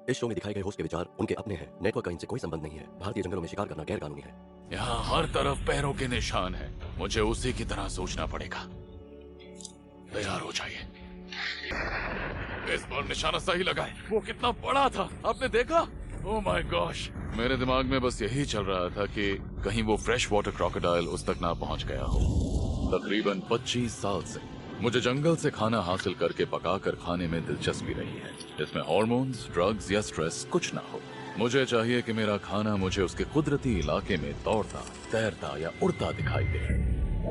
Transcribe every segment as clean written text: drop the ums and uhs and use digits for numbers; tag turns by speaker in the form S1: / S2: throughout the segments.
S1: इस शो में दिखाए गए होस्ट के विचार उनके अपने हैं। नेटवर्क का इनसे कोई संबंध नहीं है। भारतीय जंगलों में शिकार करना गैर कानूनी है।
S2: यहाँ हर तरफ पैरों के निशान हैं। मुझे उसी की तरह सोचना पड़ेगा। तैयार हो जाइए। इस बार निशाना सही लगा है। वो कितना बड़ा था, आपने देखा? Oh my gosh. मेरे दिमाग में बस यही चल रहा था कि कहीं वो फ्रेश वाटर क्रोकोडाइल उस तक ना पहुंच गया हो। तकरीबन 25 साल से मुझे जंगल से खाना हासिल करके पकाकर खाने में दिलचस्पी रही है, जिसमें हार्मोन्स, ड्रग्स या स्ट्रेस कुछ ना हो। मुझे चाहिए कि मेरा खाना मुझे उसके कुदरती इलाके में दौड़ता, तैरता या उड़ता दिखाई दे।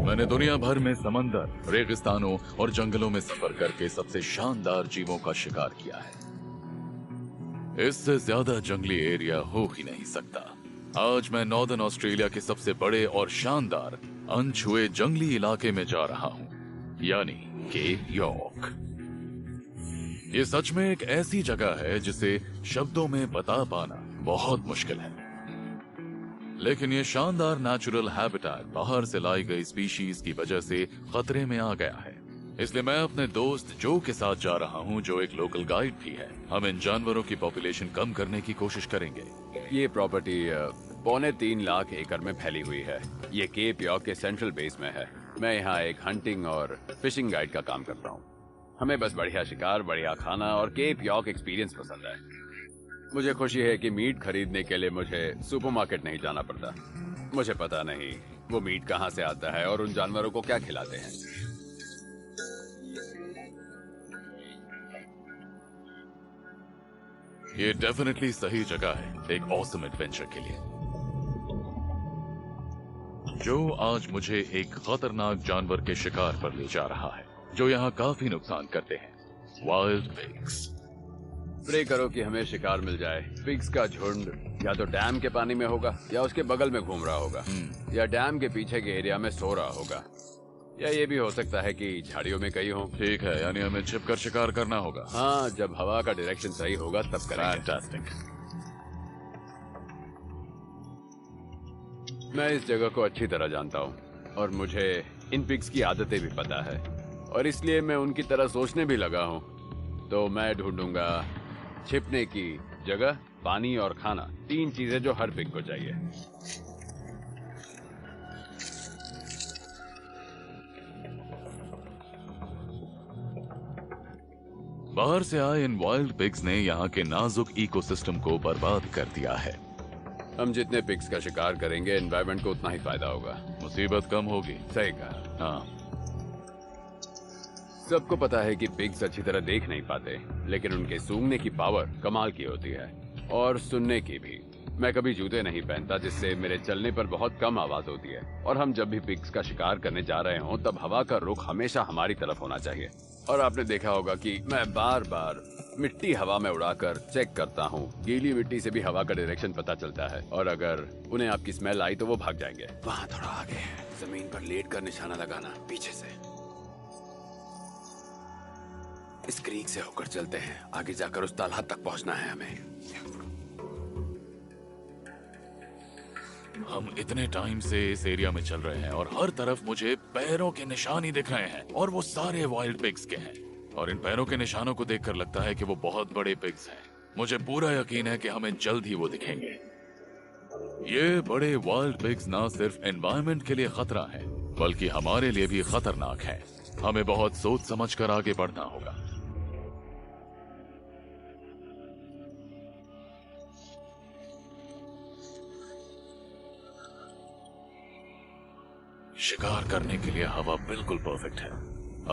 S2: मैंने दुनिया भर में समंदर, रेगिस्तानों और जंगलों में सफर करके सबसे शानदार जीवों का शिकार किया है। इससे ज्यादा जंगली एरिया हो ही नहीं सकता। आज मैं नॉर्दर्न ऑस्ट्रेलिया के सबसे बड़े और शानदार अनछुए जंगली इलाके में जा रहा हूँ, यानी केप यॉर्क। ये सच में एक ऐसी जगह है जिसे शब्दों में बता पाना बहुत मुश्किल है। लेकिन ये शानदार नेचुरल हैबिटेट बाहर से लाई गई स्पीशीज की वजह से खतरे में आ गया है। इसलिए मैं अपने दोस्त जो के साथ जा रहा हूँ, जो एक लोकल गाइड भी है। हम इन जानवरों की पॉपुलेशन कम करने की कोशिश करेंगे।
S3: ये प्रॉपर्टी 3.25 लाख एकड़ में फैली हुई है। ये केप यॉर्क के सेंट्रल बेस में है। मैं यहाँ एक हंटिंग और फिशिंग गाइड का काम करता हूँ। हमें बस बढ़िया शिकार, बढ़िया खाना और केप यॉर्क एक्सपीरियंस पसंद है। मुझे खुशी है कि मीट खरीदने के लिए मुझे सुपरमार्केट नहीं जाना पड़ता। मुझे पता नहीं वो मीट कहाँ से आता है और उन जानवरों को क्या खिलाते हैं।
S2: ये डेफिनेटली सही जगह है एक ऑसम एडवेंचर के लिए। जो आज मुझे एक खतरनाक जानवर के शिकार पर ले जा रहा है, जो यहाँ काफी नुकसान करते हैं, वाइल्ड पिग्स।
S3: प्रे करो कि हमें शिकार मिल जाए। पिग्स का झुंड या तो डैम के पानी में होगा, या उसके बगल में घूम रहा होगा, या डैम के पीछे के एरिया में सो रहा होगा, या ये भी हो सकता है कि झाड़ियों में कहीं हो।
S2: ठीक है, यानी हमें छिपकर शिकार करना होगा।
S3: हाँ, जब हवा का डायरेक्शन सही होगा तब करेंगे।
S2: फैंटास्टिक।
S3: मैं इस जगह को अच्छी तरह जानता हूँ और मुझे इन पिग्स की आदतें भी पता है, और इसलिए मैं उनकी तरह सोचने भी लगा हूँ। तो मैं ढूंढूंगा छिपने की जगह, पानी और खाना, 3 चीजें जो हर पिग को चाहिए।
S2: बाहर से आए इन वाइल्ड पिग्स ने यहाँ के नाजुक इकोसिस्टम को बर्बाद कर दिया है।
S3: हम जितने पिग्स का शिकार करेंगे, एनवायरनमेंट को उतना ही फायदा होगा।
S2: मुसीबत कम होगी।
S3: सही कहा।
S2: हाँ,
S3: सबको पता है कि पिग्स अच्छी तरह देख नहीं पाते, लेकिन उनके सूंघने की पावर कमाल की होती है, और सुनने की भी। मैं कभी जूते नहीं पहनता, जिससे मेरे चलने पर बहुत कम आवाज होती है। और हम जब भी पिग्स का शिकार करने जा रहे हों, तब हवा का रुख हमेशा हमारी तरफ होना चाहिए। और आपने देखा होगा कि मैं बार बार मिट्टी हवा में उड़ाकर चेक करता हूँ। गीली मिट्टी से भी हवा का डायरेक्शन पता चलता है, और अगर उन्हें आपकी स्मेल आई तो वो भाग जाएंगे। वहाँ थोड़ा आगे जमीन पर लेट कर निशाना लगाना, पीछे से। इस क्रीक से होकर चलते हैं, आगे जाकर उस तालाब तक पहुंचना है हमें।
S2: हम इतने टाइम से इस एरिया में चल रहे हैं और हर तरफ मुझे पैरों के निशान ही दिख रहे हैं, और वो सारे वाइल्ड पिग्स के हैं। और इन पैरों के निशानों को देखकर लगता है कि वो बहुत बड़े पिग्स हैं। मुझे पूरा यकीन है कि हमें जल्द ही वो दिखेंगे। ये बड़े वाइल्ड पिग्स ना सिर्फ एनवायरनमेंट के लिए खतरा है, बल्कि हमारे लिए भी खतरनाक है। हमें बहुत सोच समझकर आगे बढ़ना होगा। शिकार करने के लिए हवा बिल्कुल परफेक्ट है।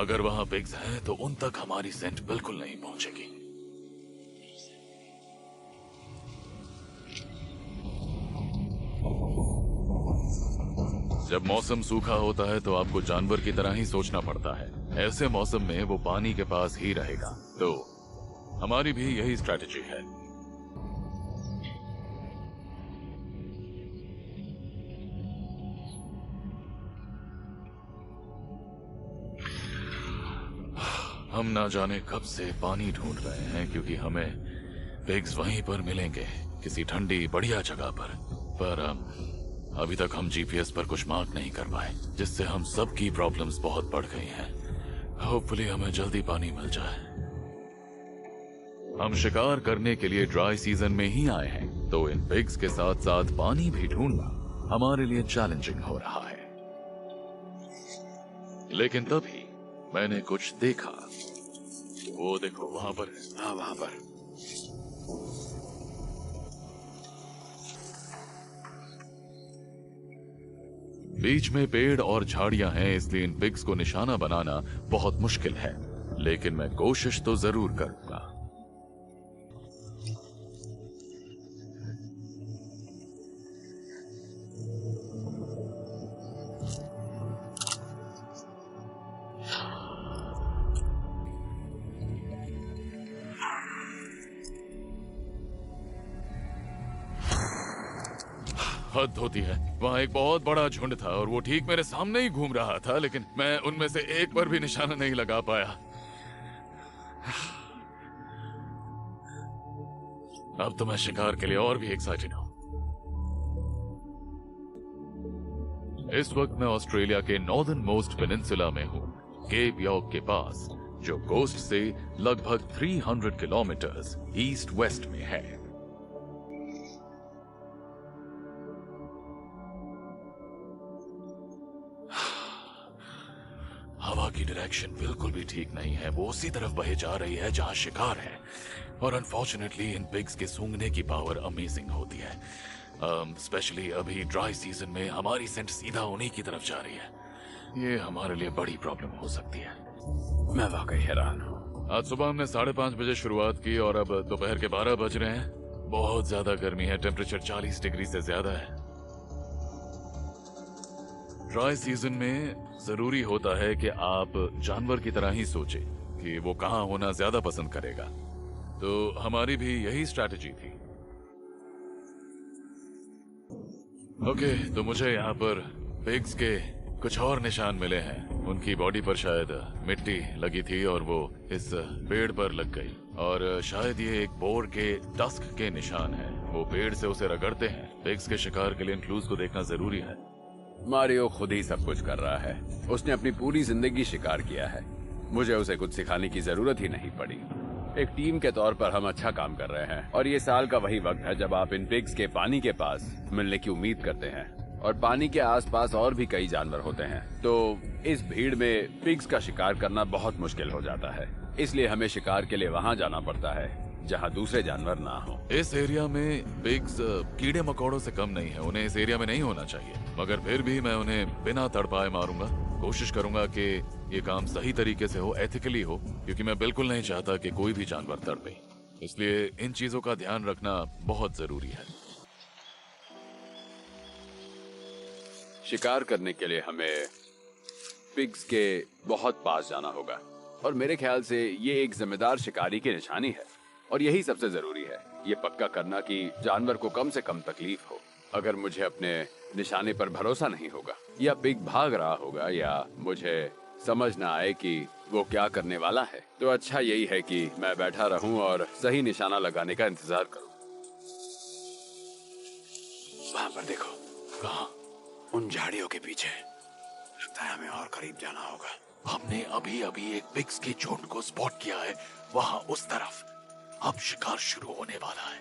S2: अगर वहां पिग्स हैं तो उन तक हमारी सेंट बिल्कुल नहीं पहुंचेगी। जब मौसम सूखा होता है तो आपको जानवर की तरह ही सोचना पड़ता है। ऐसे मौसम में वो पानी के पास ही रहेगा। तो हमारी भी यही स्ट्रैटेजी है। हम ना जाने कब से पानी ढूंढ रहे हैं, क्योंकि हमें पिग्स वहीं पर मिलेंगे, किसी ठंडी बढ़िया जगह पर अभी तक हम जीपीएस पर कुछ मार्क नहीं कर पाए, जिससे हम सबकी प्रॉब्लम्स बहुत बढ़ गई हैं। होपफुली हमें जल्दी पानी मिल जाए। हम शिकार करने के लिए ड्राई सीजन में ही आए हैं, तो इन पिग्स के साथ साथ पानी भी ढूंढना हमारे लिए चैलेंजिंग हो रहा है। लेकिन तभी मैंने कुछ देखा। वो देखो वहां पर।
S3: हाँ, वहां पर।
S2: बीच में पेड़ और झाड़ियां हैं, इसलिए इन पिग्स को निशाना बनाना बहुत मुश्किल है, लेकिन मैं कोशिश तो जरूर करूंगा। हद होती है। वहाँ एक बहुत बड़ा झुंड था और वो ठीक मेरे सामने ही घूम रहा था, लेकिन मैं उनमें से एक पर भी निशाना नहीं लगा पाया। अब तो मैं शिकार के लिए और भी एक्साइटेड हूं। इस वक्त मैं ऑस्ट्रेलिया के नॉर्दर्न मोस्ट पेनिनसुला में हूं, केप यॉर्क के पास, जो कोस्ट से लगभग 300 किलोमीटर्स ईस्ट वेस्ट में है। हवा की डायरेक्शन बिल्कुल भी ठीक नहीं है। वो उसी तरफ बहे जा रही है जहां शिकार है, और अनफॉर्चुनेटली इन पिग्स के सूंघने की पावर अमेजिंग होती है। स्पेशली अभी ड्राई सीजन में हमारी सेंट सीधा उन्हीं की तरफ जा रही है। ये हमारे लिए बड़ी प्रॉब्लम हो सकती है।
S3: मैं वाकई हैरान हूँ।
S2: आज सुबह हमने 5:30 बजे शुरुआत की और अब दोपहर के 12 बज रहे हैं। बहुत ज्यादा गर्मी है, टेम्परेचर 40 डिग्री से ज्यादा है। ड्राई सीजन में जरूरी होता है कि आप जानवर की तरह ही सोचें कि वो कहां होना ज्यादा पसंद करेगा। तो हमारी भी यही स्ट्रैटेजी थी। ओके, तो मुझे यहाँ पर पिग्स के कुछ और निशान मिले हैं। उनकी बॉडी पर शायद मिट्टी लगी थी और वो इस पेड़ पर लग गई, और शायद ये एक बोर के टस्क के निशान हैं। वो पेड़ से उसे रगड़ते हैं। पिग्स के शिकार के लिए इन क्लूज को देखना जरूरी है।
S3: मारियो खुद ही सब कुछ कर रहा है। उसने अपनी पूरी जिंदगी शिकार किया है। मुझे उसे कुछ सिखाने की जरूरत ही नहीं पड़ी। एक टीम के तौर पर हम अच्छा काम कर रहे हैं, और ये साल का वही वक्त है जब आप इन पिग्स के पानी के पास मिलने की उम्मीद करते हैं, और पानी के आसपास और भी कई जानवर होते हैं। तो इस भीड़ में पिग्स का शिकार करना बहुत मुश्किल हो जाता है। इसलिए हमें शिकार के लिए वहाँ जाना पड़ता है जहाँ दूसरे जानवर ना हो।
S2: इस एरिया में पिग्स कीड़े मकोड़ों से कम नहीं है। उन्हें इस एरिया में नहीं होना चाहिए, मगर फिर भी मैं उन्हें बिना तड़पाए मारूंगा। कोशिश करूंगा कि ये काम सही तरीके से हो, एथिकली हो, क्योंकि मैं बिल्कुल नहीं चाहता कि कोई भी जानवर तड़पे। इसलिए इन चीजों का ध्यान रखना बहुत जरूरी है।
S3: शिकार करने के लिए हमें पिग्स के बहुत पास जाना होगा, और मेरे ख्याल से ये एक जिम्मेदार शिकारी की निशानी है, और यही सबसे जरूरी है, ये पक्का करना कि जानवर को कम से कम तकलीफ हो। अगर मुझे अपने निशाने पर भरोसा नहीं होगा, या पिग भाग रहा होगा, या मुझे समझ ना आए कि वो क्या करने वाला है, तो अच्छा यही है कि मैं बैठा रहूं और सही निशाना लगाने का इंतजार करूं। वहां पर देखो।
S2: कहाँ?
S3: उन झाड़ियों के पीछे। लगता है हमें और करीब जाना होगा।
S2: हमने अभी अभी एक पिग्स के झुंड को स्पॉट किया है, वहां उस तरफ। अब शिकार शुरू होने वाला है।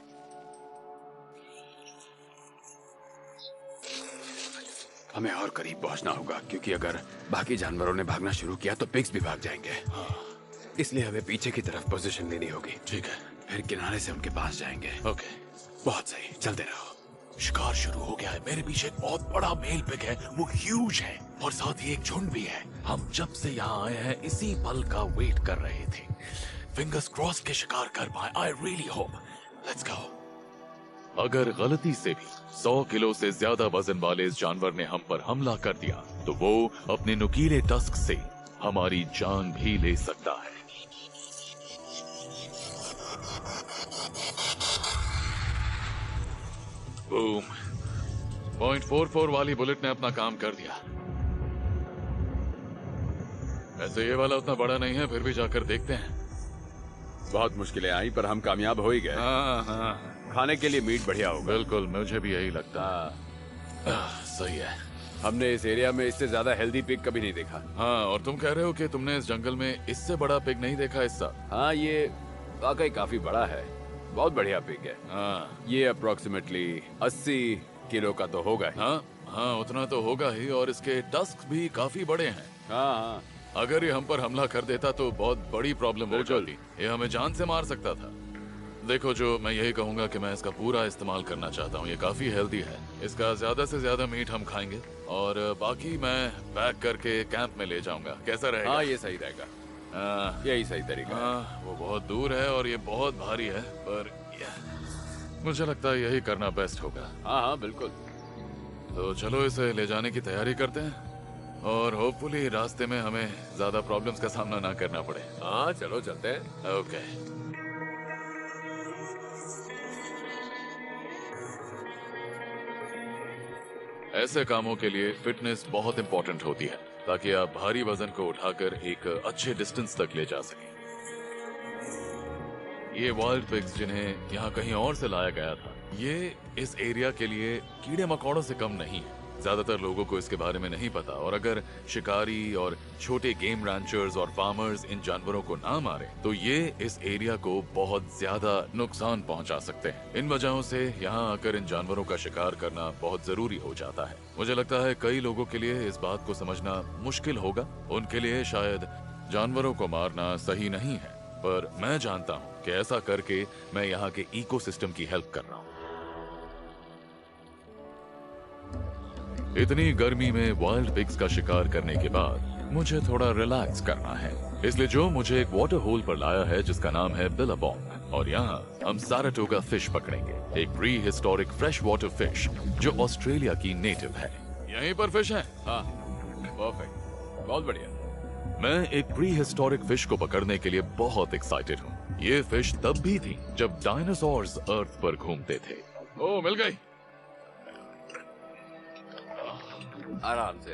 S3: हमें और करीब पहुंचना होगा, क्योंकि अगर बाकी जानवरों ने भागना शुरू किया तो पिग्स भी भाग जाएंगे। इसलिए हमें पीछे की तरफ पोजीशन लेनी होगी।
S2: ठीक है,
S3: फिर किनारे से उनके पास जाएंगे।
S2: ओके,
S3: बहुत सही, चलते रहो।
S2: शिकार शुरू हो गया है। मेरे पीछे एक बहुत बड़ा मेल पिग है, वो ह्यूज है, और साथ ही एक झुंड भी है। हम जब से यहाँ आए हैं इसी पल का वेट कर रहे थे। फिंगर्स क्रॉस के शिकार कर पाए। I really hope. Let's go. अगर गलती से भी 100 किलो से ज्यादा वजन वाले इस जानवर ने हम पर हमला कर दिया, तो वो अपने नुकीले टस्क से हमारी जान भी ले सकता है। बूम। 0.44 वाली बुलेट ने अपना काम कर दिया। वैसे ये वाला उतना बड़ा नहीं है, फिर भी जाकर देखते हैं।
S3: बहुत मुश्किलें आई, पर हम कामयाब हो ही गए।
S2: हाँ,
S3: खाने के लिए मीट बढ़िया होगा।
S2: बिल्कुल, मुझे भी यही लगता है। सही है।
S3: हमने इस एरिया में इससे ज्यादा हेल्दी पिग कभी नहीं देखा।
S2: हाँ, और तुम कह रहे हो कि तुमने इस जंगल में इससे बड़ा पिग नहीं देखा इस साल?
S3: हाँ, ये वाकई काफी बड़ा है। बहुत बढ़िया पिग है।
S2: हाँ
S3: ये अप्रोक्सीमेटली 80 किलो का तो होगा ही।
S2: हाँ हाँ, उतना तो होगा ही, और इसके टस्क भी काफी बड़े हैं।
S3: हाँ हाँ।
S2: अगर ये हम पर हमला कर देता तो बहुत बड़ी प्रॉब्लम हो
S3: बिल्कुल।
S2: जाती। ये हमें जान से मार सकता था। देखो, जो मैं यही कहूंगा कि मैं इसका पूरा इस्तेमाल करना चाहता हूँ। ये काफी हेल्दी है। इसका ज्यादा से ज्यादा मीट हम खाएंगे, और बाकी मैं पैक करके कैंप में ले जाऊंगा। कैसा रहेगा?
S3: हाँ, ये सही रहेगा। यही सही तरीका है।
S2: हाँ, वो बहुत दूर है और ये बहुत भारी है, पर मुझे लगता है यही करना बेस्ट होगा।
S3: हाँ हाँ बिल्कुल।
S2: तो चलो इसे ले जाने की तैयारी करते हैं, और होपफुली रास्ते में हमें ज्यादा प्रॉब्लम्स का सामना ना करना पड़े।
S3: हाँ चलो चलते हैं।
S2: ओके। ऐसे कामों के लिए फिटनेस बहुत इंपॉर्टेंट होती है, ताकि आप भारी वजन को उठाकर एक अच्छे डिस्टेंस तक ले जा सकें। ये वाइल्ड पिग्स जिन्हें यहाँ कहीं और से लाया गया था, ये इस एरिया के लिए कीड़े मकोड़ों से कम नहीं है। ज्यादातर लोगों को इसके बारे में नहीं पता, और अगर शिकारी और छोटे गेम रैंचर्स और फार्मर्स इन जानवरों को ना मारे तो ये इस एरिया को बहुत ज्यादा नुकसान पहुंचा सकते हैं। इन वजहों से यहाँ आकर इन जानवरों का शिकार करना बहुत जरूरी हो जाता है। मुझे लगता है कई लोगों के लिए इस बात को समझना मुश्किल होगा। उनके लिए शायद जानवरों को मारना सही नहीं है, पर मैं जानता हूँ कि ऐसा करके मैं यहाँ के इकोसिस्टम की हेल्प कर रहा हूँ। इतनी गर्मी में वाइल्ड पिग्स का शिकार करने के बाद मुझे थोड़ा रिलैक्स करना है, इसलिए जो मुझे एक वाटर होल पर लाया है जिसका नाम है बिलाबोंग, और यहाँ हम साराटोगा फिश पकड़ेंगे। एक pre historic fresh water fish जो ऑस्ट्रेलिया की नेटिव है। यहीं पर फिश है।
S3: हाँ परफेक्ट, बहुत बढ़िया।
S2: मैं एक प्री हिस्टोरिक फिश को पकड़ने के लिए बहुत एक्साइटेड हूँ। ये फिश तब भी थी जब डायनासोर्स अर्थ पर घूमते थे। ओ, मिल गई।
S3: आराम से।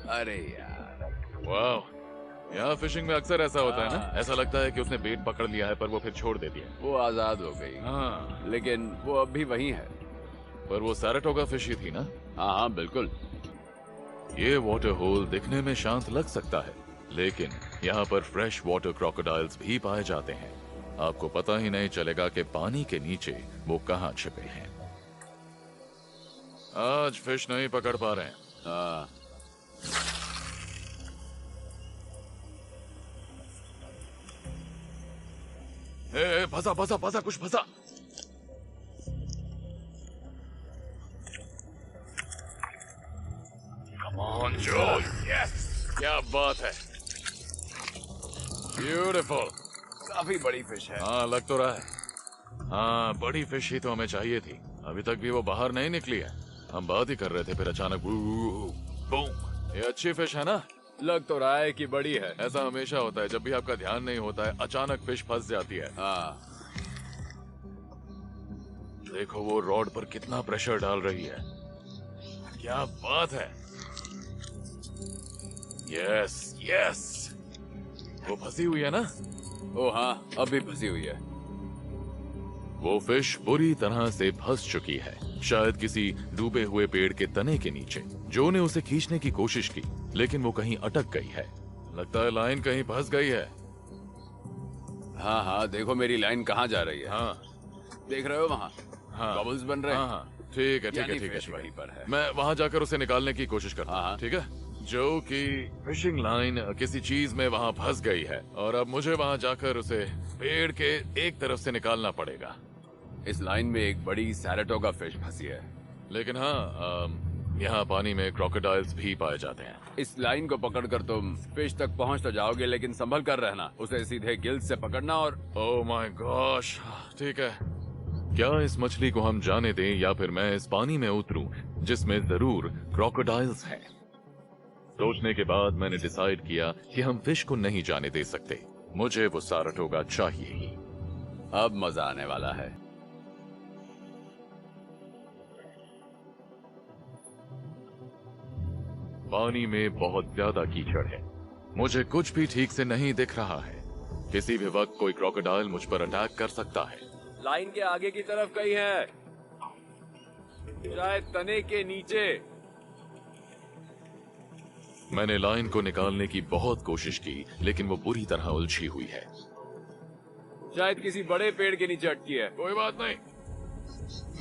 S3: अरे यार,
S2: वाह, यहाँ फिशिंग में अक्सर ऐसा होता है ना, ऐसा लगता है कि उसने बेट पकड़ लिया है पर वो फिर छोड़ देती है।
S3: वो आजाद हो गई।
S2: हाँ,
S3: लेकिन वो अब भी वही है।
S2: पर वो साराटोगा फिश ही थी ना।
S3: हाँ हाँ बिल्कुल।
S2: ये वाटर होल दिखने में शांत लग सकता है, लेकिन यहाँ पर फ्रेश वाटर क्रोकोडाइल्स भी पाए जाते हैं। आपको पता ही नहीं चलेगा कि पानी के नीचे वो कहाँ छिपे हैं। आज फिश नहीं पकड़ पा रहे हैं।
S3: हाँ
S2: ए, फंसा फंसा फंसा, कुछ फंसा। कम ऑन जो, यस, क्या बात है। ब्यूटीफुल।
S3: काफी बड़ी फिश है।
S2: हाँ, लग तो रहा है। हाँ, बड़ी फिश ही तो हमें चाहिए थी। अभी तक भी वो बाहर नहीं निकली है। हम बात ही कर रहे थे, फिर अचानक बूम। ये अच्छी फिश है ना?
S3: लग तो रहा है कि बड़ी है।
S2: ऐसा हमेशा होता है, जब भी आपका ध्यान नहीं होता है अचानक फिश फंस जाती है।
S3: हाँ
S2: देखो वो रॉड पर कितना प्रेशर डाल रही है। क्या बात है। यस यस, वो फंसी हुई है ना?
S3: ओ हाँ, अभी फंसी हुई है।
S2: वो फिश बुरी तरह से फंस चुकी है, शायद किसी डूबे हुए पेड़ के तने के नीचे। जो ने उसे खींचने की कोशिश की, लेकिन वो कहीं अटक गई है। लगता है लाइन कहीं फंस गई है।
S3: हाँ हाँ, देखो मेरी लाइन कहाँ जा रही है।
S2: हाँ
S3: देख रहे हो वहाँ?
S2: हाँ,
S3: बबल्स बन रहे हैं।
S2: हाँ हाँ, ठीक है ठीक है
S3: यानी
S2: ठीक है,
S3: फिश
S2: ठीक है।
S3: वहीं पर है।
S2: मैं वहाँ जाकर उसे निकालने की कोशिश करता
S3: हाँ,
S2: हूँ,
S3: हाँ।
S2: ठीक है? जो कि फिशिंग लाइन किसी चीज में वहाँ फंस गई है, और अब मुझे वहाँ जाकर उसे पेड़ के एक तरफ से निकालना पड़ेगा।
S3: इस लाइन में एक बड़ी सैराटोगा फिश फंसी है।
S2: लेकिन हाँ, यहाँ पानी में क्रोकोडाइल्स भी पाए जाते हैं।
S3: इस लाइन को पकड़कर तुम फिश तक पहुंच तो जाओगे, लेकिन संभल कर रहना। उसे सीधे गिल्स से पकड़ना और
S2: ओह माय गॉश, ठीक है। क्या इस मछली को हम जाने दें, या फिर मैं इस पानी में उतरूं जिसमें जरूर क्रोकोडाइल्स हैं? सोचने के बाद मैंने डिसाइड किया कि हम फिश को नहीं जाने दे सकते। मुझे वो साराटोगा चाहिए ही।
S3: अब मजा आने वाला है।
S2: पानी में बहुत ज्यादा कीचड़ है, मुझे कुछ भी ठीक से नहीं दिख रहा है। किसी भी वक्त कोई क्रोकोडाइल मुझ पर अटैक कर सकता है।
S3: लाइन के आगे की तरफ कहीं है, शायद तने के नीचे।
S2: मैंने लाइन को निकालने की बहुत कोशिश की, लेकिन वो बुरी तरह उलझी हुई है।
S3: शायद किसी बड़े पेड़ के नीचे अटकी है।
S2: कोई बात नहीं,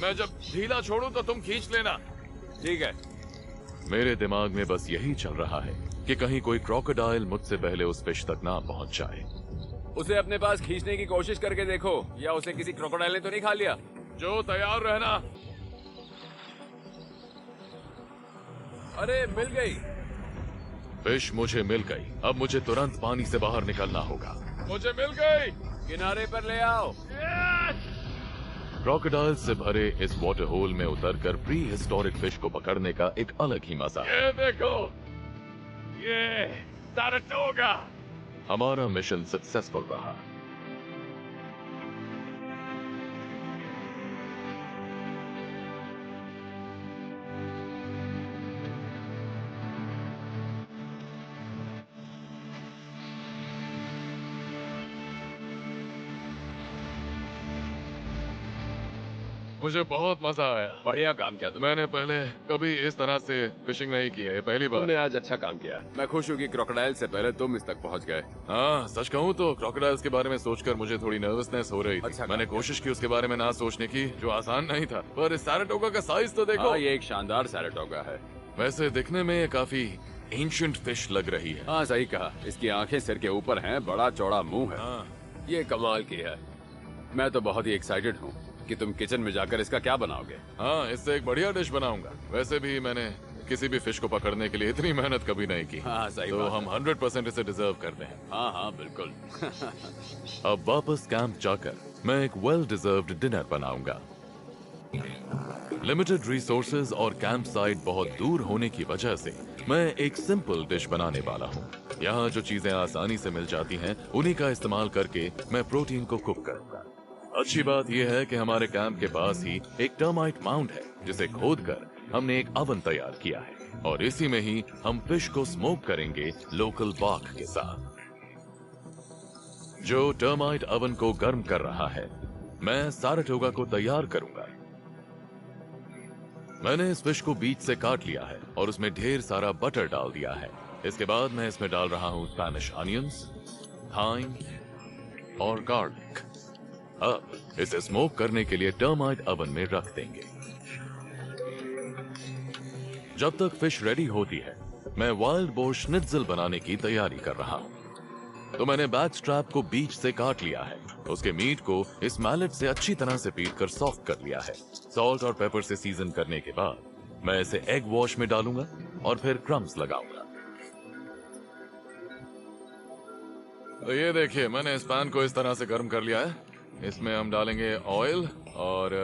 S2: मैं जब ढीला छोड़ूं तो तुम खींच लेना।
S3: ठीक है।
S2: मेरे दिमाग में बस यही चल रहा है कि कहीं कोई क्रोकोडाइल मुझसे पहले उस फिश तक ना पहुंच जाए।
S3: उसे अपने पास खींचने की कोशिश करके देखो, या उसे किसी क्रोकोडाइल ने तो नहीं खा लिया।
S2: जो तैयार रहना।
S3: अरे मिल गई।
S2: फिश मुझे मिल गई। अब मुझे तुरंत पानी से बाहर निकलना होगा। मुझे मिल गई।
S3: किनारे पर ले आओ।
S2: क्रोकोडाइल से भरे इस वाटर होल में उतरकर प्री हिस्टोरिक फिश को पकड़ने का एक अलग ही मजा है। ये देखो, ये सारटोगा। हमारा मिशन सक्सेसफुल रहा। मुझे बहुत मजा आया।
S3: बढ़िया काम किया तुमने।
S2: मैंने पहले कभी इस तरह से फिशिंग नहीं की है, पहली बार।
S3: तुमने आज अच्छा काम किया। मैं खुश हूँ कि क्रोकोडाइल से पहले तुम इस तक पहुँच गए।
S2: हाँ, सच कहूँ तो क्रोकोडाइल्स के बारे में सोचकर मुझे थोड़ी नर्वसनेस हो रही थी।
S3: अच्छा
S2: मैंने कोशिश की उसके बारे में ना सोचने की, जो आसान नहीं था। पर इस सारटोगा का साइज तो देखो।
S3: हाँ, ये एक शानदार सारटोगा है।
S2: वैसे दिखने में ये काफी एंशिएंट फिश लग रही है।
S3: हाँ सही कहा। इसकी आंखें सिर के ऊपर हैं, बड़ा चौड़ा मुंह है।
S2: हाँ।
S3: ये कमाल की है। मैं तो बहुत ही एक्साइटेड हूँ कि तुम किचन में जाकर इसका क्या बनाओगे।
S2: हाँ, इससे एक बढ़िया डिश बनाऊंगा। वैसे भी मैंने किसी भी फिश को पकड़ने के लिए इतनी मेहनत कभी नहीं की।
S3: हाँ सही
S2: तो
S3: बात
S2: हम 100% इसे डिजर्व करते हैं।
S3: हाँ हाँ बिल्कुल।
S2: अब वापस कैंप जाकर मैं एक वेल डिजर्व्ड डिनर बनाऊंगा। लिमिटेड रिसोर्सेज और कैंप साइट बहुत दूर होने की वजह से मैं एक सिंपल डिश बनाने वाला हूँ। यहाँ जो चीजें आसानी से मिल जाती हैं, उन्हीं का इस्तेमाल करके मैं प्रोटीन को कुक करूंगा। अच्छी बात यह है कि हमारे कैंप के पास ही एक टर्माइट माउंट है, जिसे खोदकर हमने एक अवन तैयार किया है और इसी में ही हम फिश को स्मोक करेंगे लोकल बार्क के साथ। जो टर्माइट अवन को गर्म कर रहा है, मैं सारटोगा को तैयार करूंगा। मैंने इस फिश को बीच से काट लिया है और उसमें ढेर सारा बटर डाल दिया है। इसके बाद मैं इसमें डाल रहा हूं स्पेनिश अनियंस, थाइम और गार्लिक। अब इसे स्मोक करने के लिए टर्माइट अवन में रख देंगे। जब तक फिश रेडी होती है, मैं वाइल्ड बोर श्निट्ज़ल बनाने की तैयारी कर रहा हूं। तो मैंने बैक स्ट्रैप को बीच से काट लिया है। उसके मीट को इस मैलेट से अच्छी तरह से पीट कर सॉफ्ट कर लिया है। सॉल्ट और पेपर से सीजन करने के बाद मैं इसे एग वॉश में डालूंगा और फिर क्रम्स लगाऊंगा। तो ये देखिए, मैंने इस पैन को इस तरह से गर्म कर लिया है। इसमें हम डालेंगे ऑयल और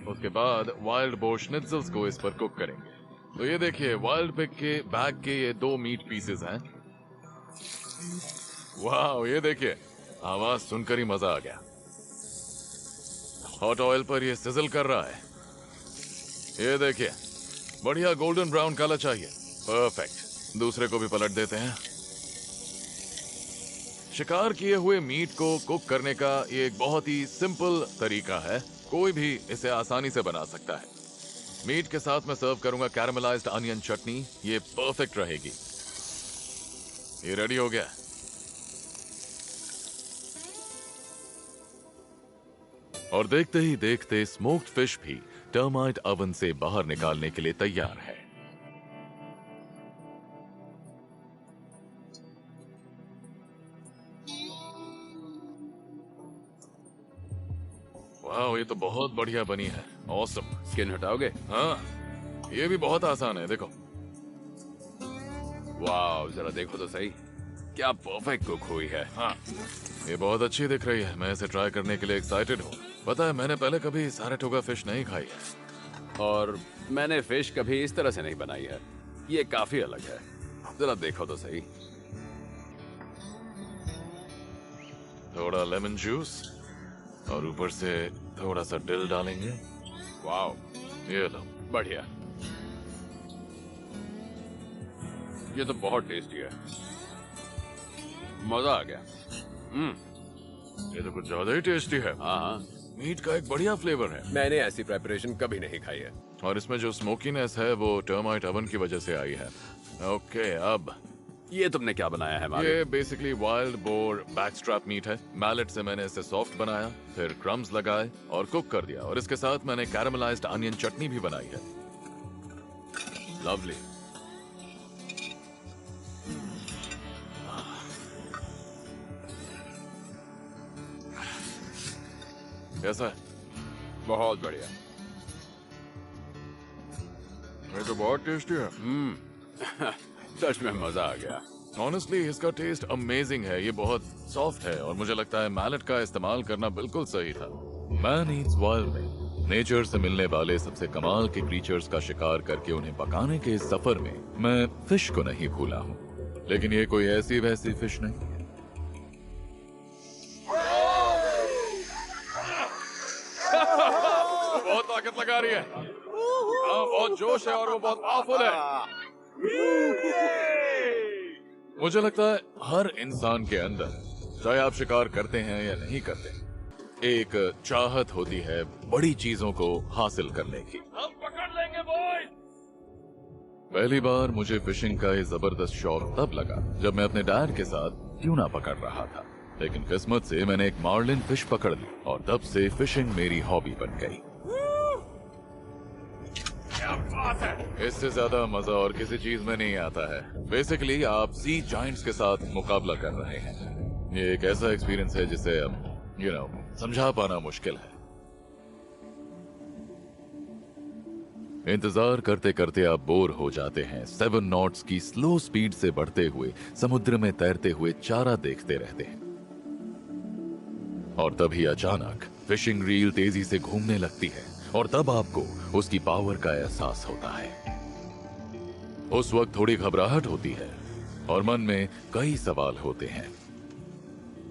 S2: उसके बाद वाइल्ड बोर श्निट्ज़ल्स को इस पर कुक करेंगे। तो ये देखिए, वाइल्ड पिग के बैक के ये 2 मीट पीसेस हैं। वाह, ये देखिए, आवाज सुनकर ही मजा आ गया। हॉट ऑयल पर ये सिजल कर रहा है। ये देखिए, बढ़िया गोल्डन ब्राउन कलर चाहिए। परफेक्ट। दूसरे को भी पलट देते हैं। शिकार किए हुए मीट को कुक करने का ये एक बहुत ही सिंपल तरीका है। कोई भी इसे आसानी से बना सकता है। मीट के साथ मैं सर्व करूंगा कैरामलाइज्ड अनियन चटनी। ये परफेक्ट रहेगी। ये रेडी हो गया। और देखते ही देखते स्मोक्ड फिश भी टर्माइट अवन से बाहर निकालने के लिए तैयार है। वाह, ये तो बहुत बढ़िया बनी है। ऑसम।
S3: स्किन हटाओगे?
S2: हाँ, ये भी बहुत आसान है। देखो।
S3: वाह, जरा देखो तो सही, क्या परफेक्ट कुक हुई है।
S2: हाँ, ये बहुत अच्छी दिख रही है। मैं इसे ट्राई करने के लिए एक्साइटेड हूँ। पता है, मैंने पहले कभी सारटोगा फिश नहीं खाई है।
S3: और मैंने फिश कभी इस तरह से नहीं बनाई है। ये काफी अलग है। जरा देखो तो सही।
S2: थोड़ा लेमन जूस और ऊपर से थोड़ा सा डिल डालेंगे।
S3: वाह,
S2: ये लो।
S3: बढ़िया। ये तो बहुत टेस्टी है। मजा आ गया।
S2: ये तो कुछ ज्यादा ही टेस्टी है।
S3: हाँ हाँ,
S2: मीट का एक बढ़िया फ्लेवर है।
S3: मैंने ऐसी प्रेपरेशन कभी नहीं खाई है।
S2: और इसमें जो स्मोकीनेस है वो टर्माइट अवन की वजह से आई है। ओके, अब
S3: ये तुमने क्या बनाया है मारियो?
S2: ये बेसिकली वाइल्ड बोर बैकस्ट्रैप मीट है। मैलेट से मैंने इसे सॉफ्ट बनाया, फिर क्रम्स लगाए और कुक कर दिया, और इसके साथ मैंने कैरामलाइज्ड अनियन चटनी भी बनाई है।
S3: लवली।
S2: कैसा है?
S3: बहुत बढ़िया।
S2: ये तो बहुत टेस्टी है।
S3: सच में मजा आ गया।
S2: ऑनेस्टली इसका टेस्ट अमेजिंग है। ये बहुत सॉफ्ट है और मुझे लगता है मैलेट का इस्तेमाल करना बिल्कुल सही था। मैन ईट्स वाइल्ड में नेचर से मिलने वाले सबसे कमाल के क्रीचर्स का शिकार करके उन्हें पकाने के इस सफर में मैं फिश को नहीं भूला हूँ, लेकिन ये कोई ऐसी वैसी फिश नहीं। वो बहुत ताकत लगा रही है। हाँ, बहुत जोश है और वो बहुत पावरफुल है। मुझे लगता है हर इंसान के अंदर, चाहे आप शिकार करते हैं या नहीं करते, एक चाहत होती है बड़ी चीजों को हासिल करने की। हम पकड़ लेंगे बॉय। पहली बार मुझे फिशिंग का ये जबरदस्त शौक तब लगा जब मैं अपने डैड के साथ ट्यूना पकड़ रहा था, लेकिन किस्मत से मैंने एक मार्लिन फिश पकड़ ली और तब से फिशिंग मेरी हॉबी बन गई। क्या बात है! इससे ज्यादा मजा और किसी चीज में नहीं आता है। बेसिकली आप सी जायंट्स के साथ मुकाबला कर रहे हैं। ये एक ऐसा एक्सपीरियंस है जिसे समझा पाना मुश्किल है। इंतजार करते करते आप बोर हो जाते हैं। 7 नॉट्स की स्लो स्पीड से बढ़ते हुए समुद्र में तैरते हुए चारा देखते रहते हैं, और तभी अचानक फिशिंग रील तेजी से घूमने लगती है और तब आपको उसकी पावर का एहसास होता है। उस वक्त थोड़ी घबराहट होती है और मन में कई सवाल होते हैं।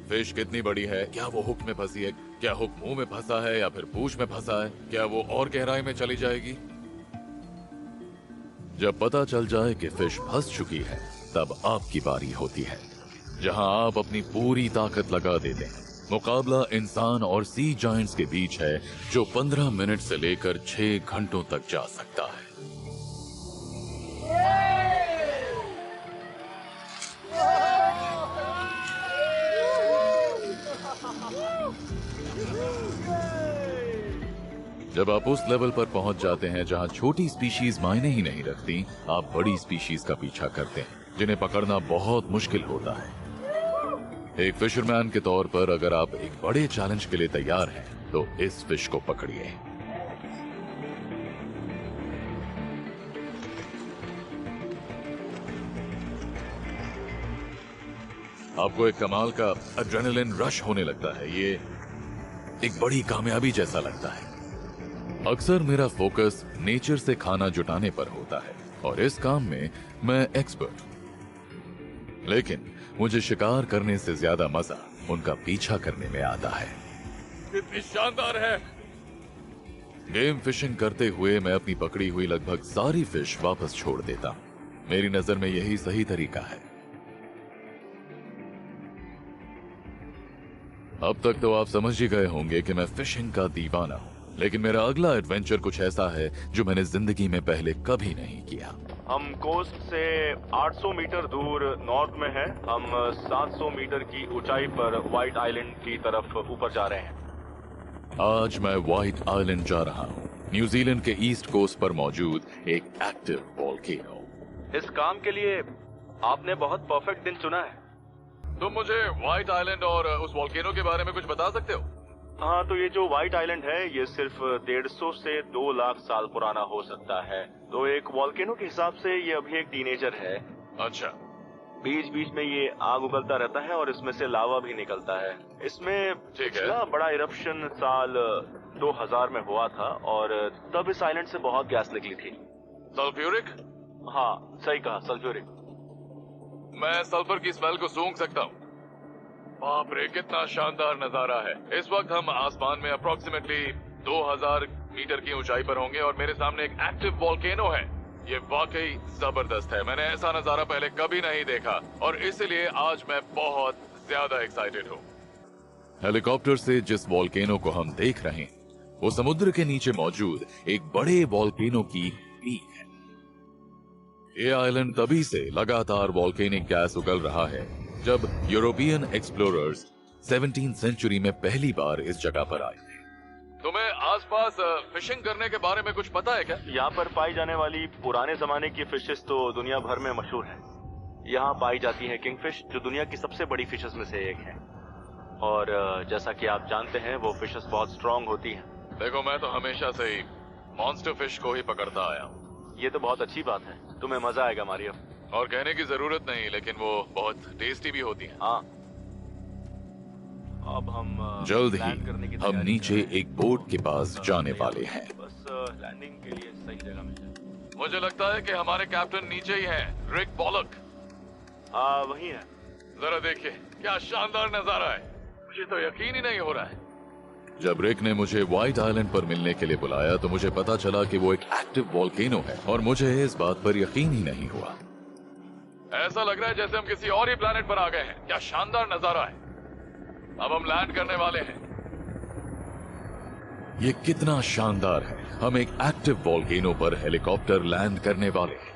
S2: फिश कितनी बड़ी है? क्या वो हुक में फंसी है? क्या हुक मुंह में फंसा है या फिर पूंछ में फंसा है? क्या वो और गहराई में चली जाएगी? जब पता चल जाए कि फिश फंस चुकी है, तब आपकी बारी होती है, जहां आप अपनी पूरी ताकत लगा देते हैं। मुकाबला इंसान और सी जायंट्स के बीच है, जो 15 मिनट से लेकर 6 घंटों तक जा सकता है। जब आप उस लेवल पर पहुंच जाते हैं जहां छोटी स्पीशीज मायने ही नहीं रखती, आप बड़ी स्पीशीज का पीछा करते हैं, जिन्हें पकड़ना बहुत मुश्किल होता है। एक फिशरमैन के तौर पर अगर आप एक बड़े चैलेंज के लिए तैयार हैं, तो इस फिश को पकड़िए। आपको एक कमाल का एड्रेनलिन रश होने लगता है। ये एक बड़ी कामयाबी जैसा लगता है। अक्सर मेरा फोकस नेचर से खाना जुटाने पर होता है और इस काम में मैं एक्सपर्ट हूं, लेकिन मुझे शिकार करने से ज्यादा मजा उनका पीछा करने में आता है। कितनी शानदार है! गेम फिशिंग करते हुए मैं अपनी पकड़ी हुई लगभग सारी फिश वापस छोड़ देता हूं। मेरी नजर में यही सही तरीका है। अब तक तो आप समझ ही गए होंगे कि मैं फिशिंग का दीवाना हूं, लेकिन मेरा अगला एडवेंचर कुछ ऐसा है जो मैंने जिंदगी में पहले कभी नहीं किया।
S4: हम कोस्ट से 800 मीटर दूर नॉर्थ में हैं। हम 700 मीटर की ऊंचाई पर व्हाइट आइलैंड की तरफ ऊपर जा रहे हैं।
S2: आज मैं व्हाइट आइलैंड जा रहा हूँ, न्यूजीलैंड के ईस्ट कोस्ट पर मौजूद एक एक्टिव वोल्केनो।
S4: इस काम के लिए आपने बहुत परफेक्ट दिन चुना है।
S2: तुम मुझे व्हाइट आइलैंड और उस वोल्केनो के बारे में कुछ बता सकते हो?
S4: हाँ, तो ये जो व्हाइट आइलैंड है, ये सिर्फ 150 से 2 लाख साल पुराना हो सकता है। तो एक वोल्केनो के हिसाब से ये अभी एक टीनेजर है।
S2: अच्छा।
S4: बीच बीच में ये आग उगलता रहता है और इसमें से लावा भी निकलता है। इसमें पिछला बड़ा इरप्शन साल 2000 में हुआ था और तब इस आइलैंड से बहुत गैस निकली थी।
S2: सल्फ्यूरिक?
S4: हाँ, सही कहा, सल्फ्यूरिक।
S2: मैं सल्फर की स्मेल को सूंघ सकता हूँ। बाप रे, कितना शानदार नजारा है। इस वक्त हम आसमान में अप्रोक्सीमेटली 2000 मीटर की ऊंचाई पर होंगे और मेरे सामने एक एक्टिव वोल्केनो है। ये वाकई जबरदस्त है। मैंने ऐसा नजारा पहले कभी नहीं देखा और इसलिए आज मैं बहुत ज्यादा एक्साइटेड हूँ। हेलीकॉप्टर से जिस वोल्केनो को हम देख रहे हैं, वो समुद्र के नीचे मौजूद एक बड़े वोल्केनो की पीक है। ये आइलैंड तभी से लगातार वॉल्केनिक गैस उगल रहा है जब यूरोपियन एक्सप्लोरर्स 17th सेंचुरी में पहली बार इस जगह पर आए थे। तुम्हें आसपास फिशिंग करने के बारे में कुछ पता है क्या?
S4: यहाँ पर पाई जाने वाली पुराने जमाने की फिशेस तो दुनिया भर में मशहूर है। यहाँ पाई जाती है किंगफिश, जो दुनिया की सबसे बड़ी फिशेस में से एक है। और जैसा कि आप जानते हैं वो फिशेस बहुत स्ट्रांग होती हैं।
S2: देखो, मैं तो हमेशा से ही मॉन्स्टर फिश को ही पकड़ता आया हूँ।
S4: ये तो बहुत अच्छी बात है, तुम्हें मजा आएगा मारियो।
S2: और कहने की जरूरत नहीं, लेकिन वो बहुत टेस्टी भी होती है।
S4: हाँ, अब हम
S2: जल्द
S4: लैंड करने की
S2: ही हम
S4: तैयारी
S2: नीचे
S4: कर रहे हैं।
S2: एक बोट के पास जाने वाले हैं।
S4: बस लैंडिंग के लिए सही जगह मिल जाए।
S2: मुझे लगता है कि हमारे कैप्टन नीचे ही हैं, रिक पॉलक।
S4: हाँ, वही है।
S2: जरा देखिए, क्या शानदार नजारा है। मुझे तो यकीन ही नहीं हो रहा है। जब रिक ने मुझे व्हाइट आइलैंड पर मिलने के लिए बुलाया तो मुझे पता चला कि वो एक एक्टिव वॉल्केनो है और मुझे इस बात पर यकीन ही नहीं हुआ। ऐसा लग रहा है जैसे हम किसी और ही प्लेनेट पर आ गए हैं। क्या शानदार नजारा है। अब हम लैंड करने वाले हैं। ये कितना शानदार है। हम एक एक्टिव वॉल्केनो पर हेलीकॉप्टर लैंड करने वाले हैं।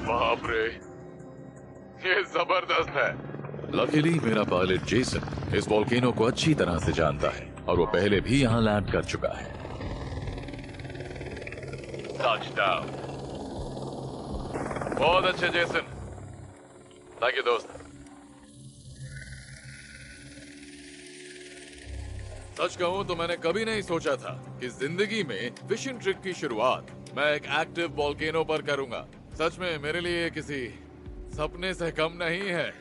S2: बाप रे, ये जबरदस्त है। लकीली मेरा पायलट जेसन इस वॉल्केनो को अच्छी तरह से जानता है और वो पहले भी यहां लैंड कर चुका है। टचडाउन। बहुत अच्छे जेसन, थैंक यू दोस्त। सच कहूं तो मैंने कभी नहीं सोचा था कि जिंदगी में फिशिंग ट्रिप की शुरुआत मैं एक एक्टिव वॉल्केनो पर करूंगा। सच में मेरे लिए किसी सपने से कम नहीं है।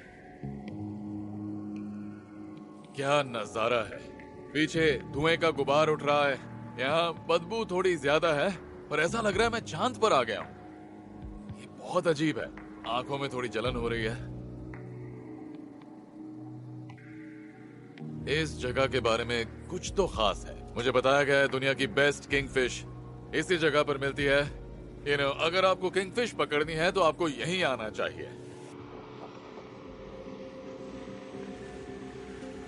S2: क्या नजारा है। पीछे धुएं का गुबार उठ रहा है। यहाँ बदबू थोड़ी ज्यादा है पर ऐसा लग रहा है मैं चांद पर आ गया हूँ। ये बहुत अजीब है। आंखों में थोड़ी जलन हो रही है। इस जगह के बारे में कुछ तो खास है। मुझे बताया गया है दुनिया की बेस्ट किंगफिश इसी जगह पर मिलती है। अगर आपको किंगफिश पकड़नी है तो आपको यहीं आना चाहिए।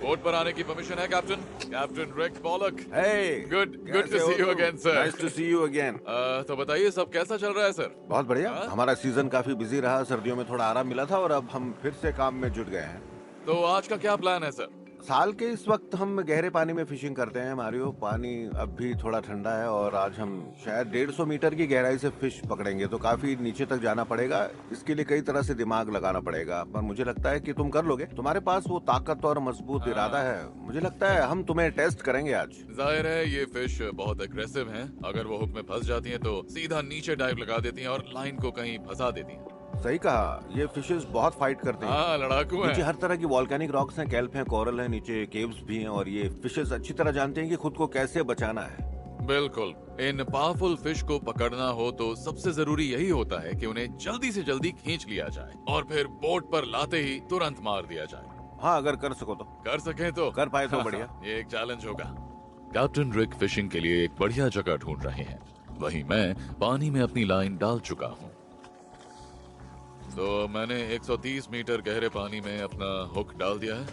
S2: बोट पर आने की परमिशन है captain. Captain Rick Pollock.
S5: Hey,
S2: good to
S5: कैसे हो
S2: सी यू
S5: तुम?
S2: Again sir.
S5: Nice to see you again.
S2: तो बताइए सब कैसा चल रहा है सर?
S5: बहुत बढ़िया।
S2: हाँ?
S5: हमारा सीजन काफी बिजी रहा, सर्दियों में थोड़ा आराम मिला था और अब हम फिर से काम में जुट गए हैं।
S2: तो आज का क्या प्लान है सर?
S5: साल के इस वक्त हम गहरे पानी में फिशिंग करते हैं मारियो। पानी अब भी थोड़ा ठंडा है और आज हम शायद 150 मीटर की गहराई से फिश पकड़ेंगे, तो काफी नीचे तक जाना पड़ेगा। इसके लिए कई तरह से दिमाग लगाना पड़ेगा, पर मुझे लगता है कि तुम कर लोगे। तुम्हारे पास वो ताकत और मजबूत इरादा है। मुझे लगता है हम तुम्हें टेस्ट करेंगे आज।
S2: जाहिर है ये फिश बहुत अग्रेसिव हैं। अगर वो हुक में फंस जाती हैं तो सीधा नीचे डाइव लगा देती हैं और लाइन को कहीं फंसा देती हैं।
S5: सही कहा, ये फिशेस बहुत फाइट करते हैं।
S2: हाँ, लड़ाकू
S5: नीचे
S2: हैं।
S5: हर तरह की वॉल्केनिक रॉक्स हैं, कैल्प हैं, कोरल हैं, नीचे केव्स भी हैं और ये फिशेस अच्छी तरह जानते हैं कि खुद को कैसे बचाना है।
S2: बिल्कुल। इन पावरफुल फिश को पकड़ना हो तो सबसे जरूरी यही होता है कि उन्हें जल्दी से जल्दी खींच लिया जाए और फिर बोट पर लाते ही तुरंत मार दिया जाए।
S5: हाँ, अगर कर सको तो।
S2: कर सके तो
S5: कर पाए तो बढ़िया।
S2: ये एक चैलेंज होगा। कैप्टन रिक फिशिंग के लिए एक बढ़िया जगह ढूंढ रहे हैं। वहीं मैं पानी में अपनी लाइन डाल चुका हूँ। तो मैंने 130 मीटर गहरे पानी में अपना हुक डाल दिया है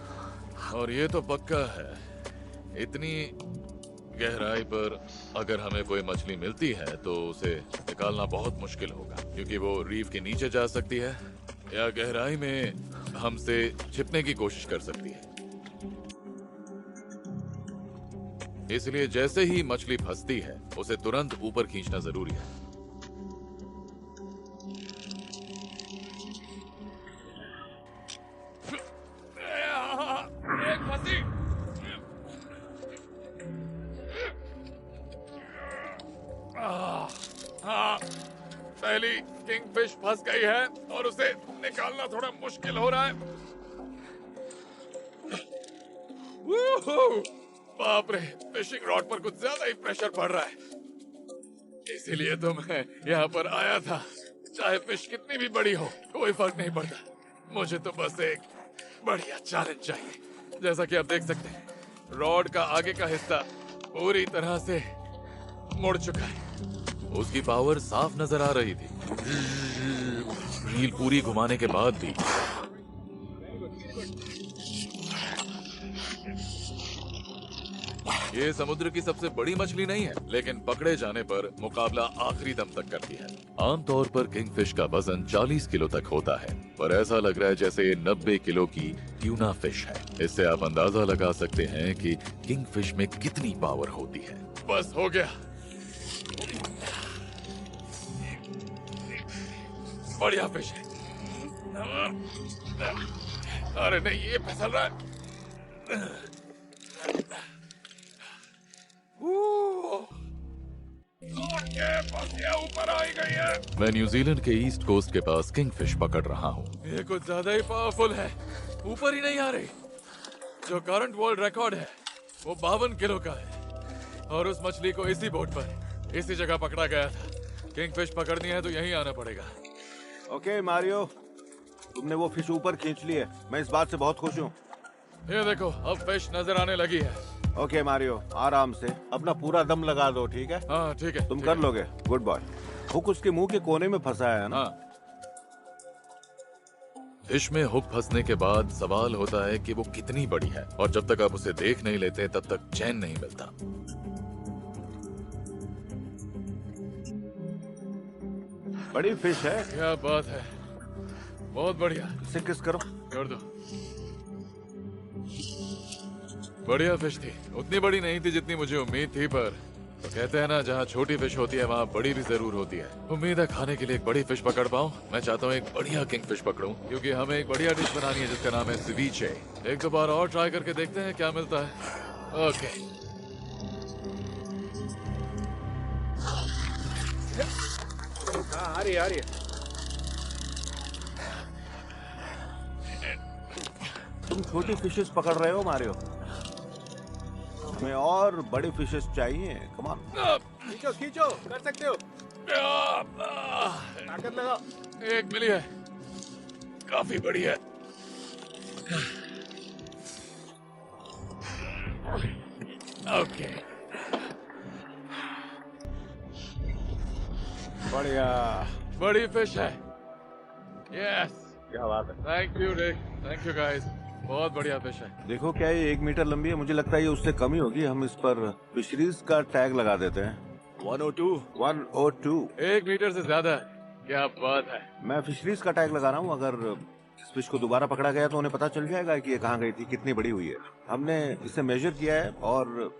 S2: और ये तो पक्का है इतनी गहराई पर अगर हमें कोई मछली मिलती है तो उसे निकालना बहुत मुश्किल होगा, क्योंकि वो रीफ के नीचे जा सकती है या गहराई में हमसे छिपने की कोशिश कर सकती है। इसलिए जैसे ही मछली फंसती है उसे तुरंत ऊपर खींचना जरूरी है। एक फंसी। हाँ, पहली किंगफिश फंस गई है और उसे निकालना थोड़ा मुश्किल हो रहा है। बाप रे, फिशिंग रॉड पर कुछ ज्यादा ही प्रेशर पड़ रहा है। इसीलिए तो मैं यहाँ पर आया था। चाहे फिश कितनी भी बड़ी हो कोई फर्क नहीं पड़ता। मुझे तो बस एक बढ़िया चैलेंज चाहिए। जैसा कि आप देख सकते हैं, रॉड का आगे का हिस्सा पूरी तरह से मुड़ चुका है। उसकी पावर साफ नजर आ रही थी। रील पूरी घुमाने के बाद भी ये समुद्र की सबसे बड़ी मछली नहीं है, लेकिन पकड़े जाने पर मुकाबला आखिरी दम तक करती है। आमतौर पर किंगफिश का वजन 40 किलो तक होता है, पर ऐसा लग रहा है जैसे ये 90 किलो की ट्यूना फिश है। इससे आप अंदाजा लगा सकते हैं कि किंगफिश में कितनी पावर होती है। बस हो गया, बढ़िया फिश है। अरे नहीं, ये फिसल रहा है। ऊपर आ गई है। मैं न्यूजीलैंड के ईस्ट कोस्ट के पास किंगफिश पकड़ रहा हूँ। ये कुछ ज्यादा ही पावरफुल है, ऊपर ही नहीं आ रही। जो करंट वर्ल्ड रिकॉर्ड है वो 52 किलो का है, और उस मछली को इसी बोट पर इसी जगह पकड़ा गया था। किंगफिश पकड़नी है तो यहीं आना पड़ेगा।
S5: ओके मारियो, तुमने वो फिश ऊपर खींच ली है, मैं इस बात से बहुत खुश हूँ।
S2: ये देखो, अब फिश नजर आने लगी है।
S5: ओके मारियो, आराम से अपना पूरा दम लगा दो, ठीक है?
S2: हाँ ठीक है,
S5: तुम
S2: ठीक
S5: कर
S2: है।
S5: लोगे। Good boy. हुक उसके मुंह के कोने में फंसा है ना?
S2: हाँ। फिश में हुक फंसने के बाद सवाल होता है कि वो कितनी बड़ी है, और जब तक आप उसे देख नहीं लेते तब तक चैन नहीं मिलता।
S5: बड़ी फिश है।
S2: क्या बात है, बहुत बढ़िया।
S5: इसे किस करो।
S2: कर दो। बढ़िया फिश थी, उतनी बड़ी नहीं थी जितनी मुझे उम्मीद थी, पर तो कहते हैं ना, जहाँ छोटी फिश होती है वहाँ बड़ी भी जरूर होती है। उम्मीद है खाने के लिए एक बड़ी फिश पकड़ पाऊँ। मैं चाहता हूँ एक बढ़िया किंग फिश पकड़ूं, क्योंकि हमें एक बढ़िया डिश बनानी है जिसका नाम है सिविचे। एक दो बार और ट्राई करके देखते हैं क्या मिलता है। ओके,
S5: हाँ, आ रही है। तुम छोटी फिशेस पकड़ रहे हो मारियो, हमें और बड़ी फिशेस चाहिए। कम ऑन, खींचो खींचो, कर सकते हो। ताकत लगाओ।
S2: एक मिली है, काफी बड़ी है। ओके,
S5: बढ़िया,
S2: बड़ी फिश है। यस,
S5: क्या बात है।
S2: Thank you Rick, thank you guys, बहुत बढ़िया फिश है।
S5: देखो क्या ये 1 मीटर लंबी है, मुझे लगता है ये उससे कम ही होगी। हम इस पर फिशरीज का टैग लगा देते हैं। 102।
S2: 1 मीटर से ज्यादा है, क्या बात है।
S5: मैं फिशरीज का टैग लगा रहा हूँ। अगर इस फिश को दोबारा पकड़ा गया तो उन्हें पता चल जाएगा कि ये कहाँ गई थी, कितनी बड़ी हुई है। हमने इसे मेजर किया है और